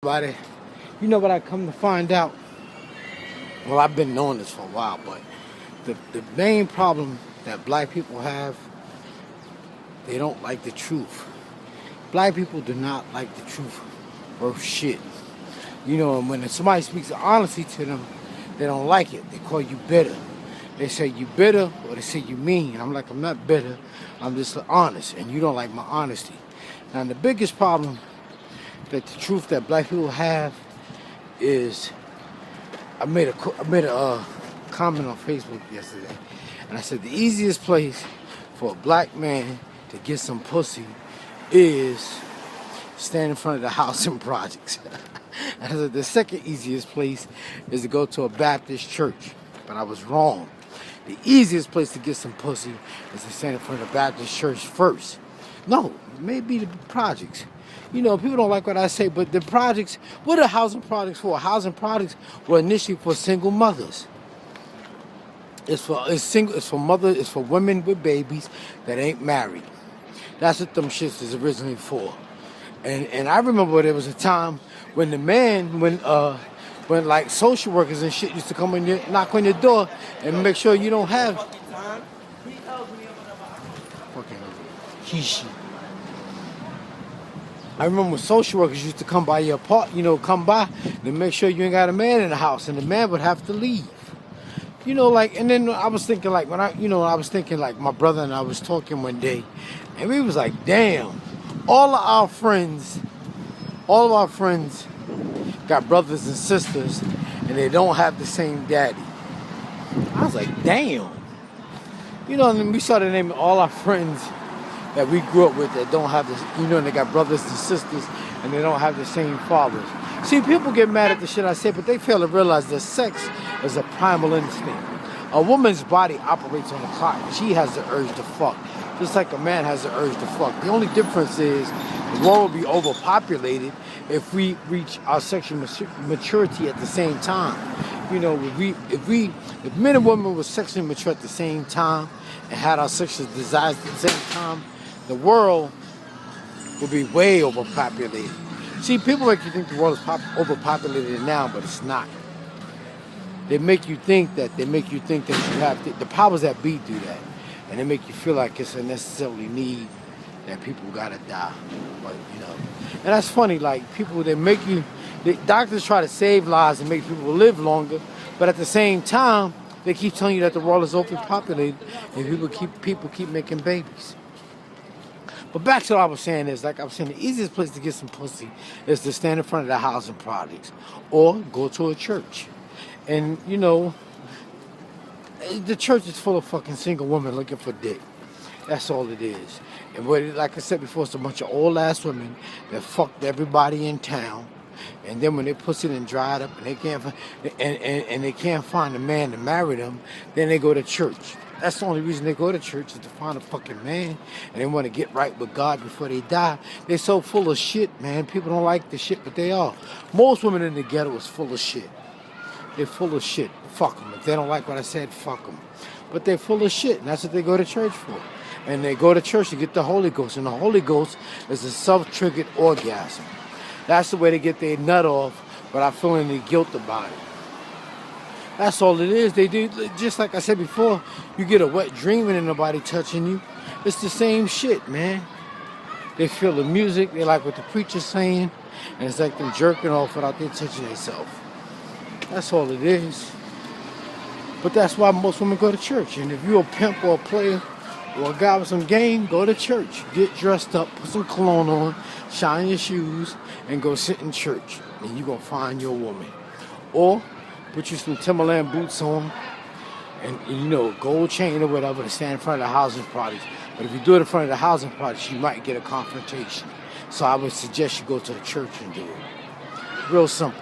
About it. You know what I come to find out? Well, I've been knowing this for a while, but the main problem that black people have, they don't like the truth. Black people do not like the truth worth shit. You know, and when somebody speaks honesty to them, they don't like it. They call you bitter. They say you bitter, or they say you mean. I'm like, I'm not bitter. I'm just honest, and you don't like my honesty. Now, the biggest problem that the truth that black people have is, I made a comment on Facebook yesterday, and I said the easiest place for a black man to get some pussy is stand in front of the housing projects. I said the second easiest place is to go to a Baptist church, but I was wrong. The easiest place to get some pussy is to stand in front of the Baptist church first. No, maybe the projects. You know, people don't like what I say, but the projects, what are housing projects for? Housing projects were initially for single mothers. It's for women with babies that ain't married. That's what them shits is originally for. And I remember there was a time when when like social workers and shit used to come in knock on your door and make sure you don't have fucking Kishi. I remember when social workers used to come by your come by to make sure you ain't got a man in the house, and the man would have to leave. You know, like, and then I was thinking, like, my brother and I was talking one day, and we was like, damn, all of our friends got brothers and sisters, and they don't have the same daddy. I was like, damn. You know, and then we started naming all our friends that we grew up with that don't have this, and they got brothers and sisters, and they don't have the same fathers. See, people get mad at the shit I say, but they fail to realize that sex is a primal instinct. A woman's body operates on the clock. She has the urge to fuck, just like a man has the urge to fuck. The only difference is the world will be overpopulated if we reach our sexual maturity at the same time. You know, if men and women were sexually mature at the same time and had our sexual desires at the same time, the world would be way overpopulated. See, people make you think the world is overpopulated now, but it's not. They make you think that you have to, the powers that be do that, and they make you feel like it's a necessarily need that people gotta die. But and that's funny. Like the doctors try to save lives and make people live longer, but at the same time, they keep telling you that the world is overpopulated and people keep making babies. But back to what I was saying is, like I was saying, the easiest place to get some pussy is to stand in front of the housing projects or go to a church. And, the church is full of fucking single women looking for dick. That's all it is. And like I said before, it's a bunch of old-ass women that fucked everybody in town. And then when their pussy done dried up and they can't find a man to marry them, then they go to church. That's the only reason they go to church, is to find a fucking man, and they want to get right with God before they die. They're so full of shit, man. People don't like the shit, but they are. Most women in the ghetto is full of shit. They're full of shit. Fuck them. If they don't like what I said, fuck them. But they're full of shit, and that's what they go to church for. And they go to church to get the Holy Ghost, and the Holy Ghost is a self-triggered orgasm. That's the way they get their nut off without feeling any guilt about it. That's all it is. They do, just like I said before, you get a wet dream and ain't nobody touching you. It's the same shit, man. They feel the music, they like what the preacher's saying, and it's like them jerking off without them touching themselves. That's all it is. But that's why most women go to church. And if you're a pimp or a player or a guy with some game, go to church. Get dressed up, put some cologne on, shine your shoes, and go sit in church. And you're going to find your woman. Or put you some Timberland boots on and, gold chain or whatever to stand in front of the housing projects. But if you do it in front of the housing projects, you might get a confrontation. So I would suggest you go to the church and do it. Real simple.